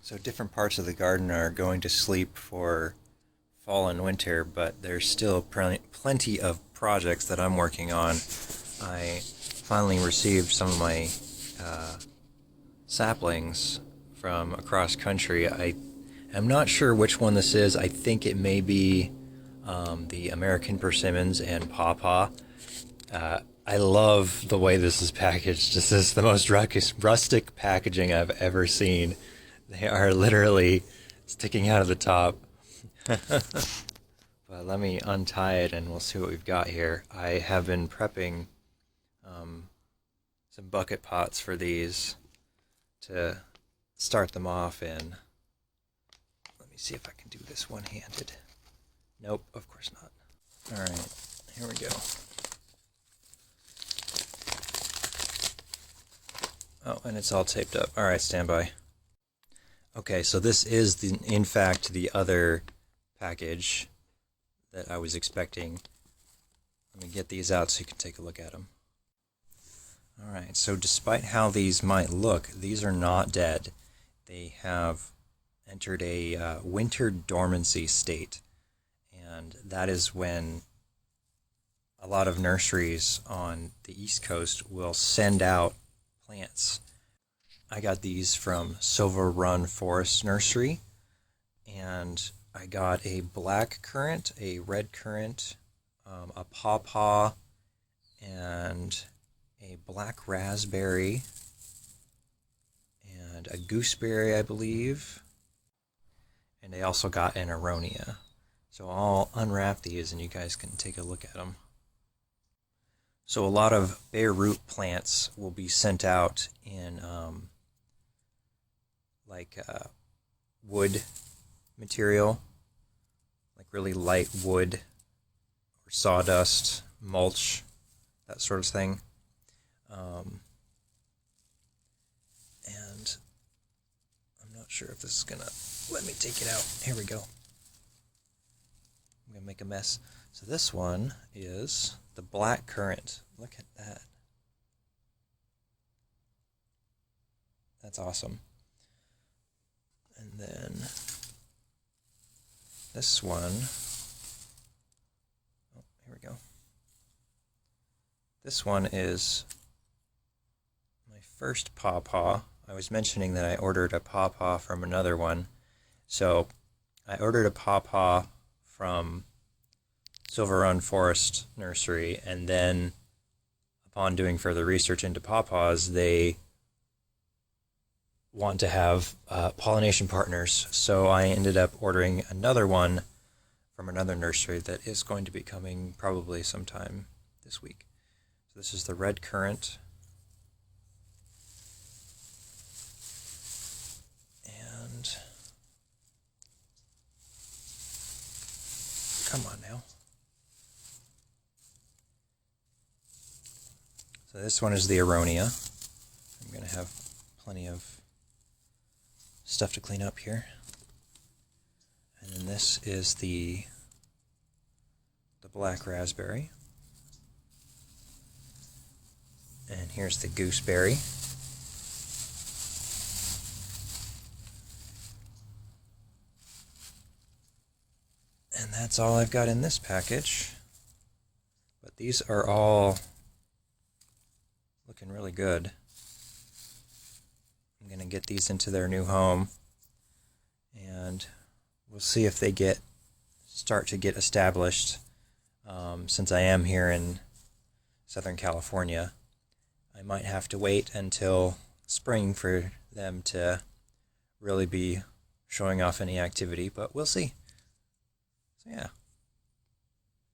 So different parts of the garden are going to sleep for fall and winter, but there's still plenty of projects that I'm working on. I finally received some of my uh, saplings from across country. I am not sure which one this is. I think it may be the American persimmons and Pawpaw. I love the way this is packaged. This is the most rustic packaging I've ever seen. They are literally sticking out of the top. But let me untie it and we'll see what we've got here. I have been prepping some bucket pots for these to start them off in. Let me see if I can do this one-handed. Nope, of course not. Alright, here we go. Oh, and it's all taped up. Alright, stand by. Okay, so this is, in fact, the other package that I was expecting. Let me get these out so you can take a look at them. Alright, so despite how these might look, these are not dead. They have entered a winter dormancy state, and that is when a lot of nurseries on the East Coast will send out plants. I got these from Silver Run Forest Nursery, and I got a black currant, a red currant, a pawpaw, and a black raspberry, and a gooseberry, I believe, and I also got an aronia. So I'll unwrap these and you guys can take a look at them. So a lot of bare root plants will be sent out in wood material, like really light wood or sawdust, mulch, that sort of thing. And I'm not sure if this is gonna let me take it out. Here we go. I'm gonna make a mess. So this one is the black currant. Look at that. That's awesome. And then this one, oh, here we go. This one is my first pawpaw. I was mentioning that I ordered a pawpaw from another one. So I ordered a pawpaw from Silver Run Forest Nursery, and then upon doing further research into pawpaws, they want to have pollination partners. So I ended up ordering another one from another nursery that is going to be coming probably sometime this week. So this is the red currant. And come on now. So this one is the aronia. I'm going to have plenty of stuff to clean up here. And then this is the black raspberry. And here's the gooseberry. And that's all I've got in this package. But these are all looking really good. I'm going to get these into their new home, and we'll see if they start to get established. Since I am here in Southern California, I might have to wait until spring for them to really be showing off any activity, but we'll see. So yeah.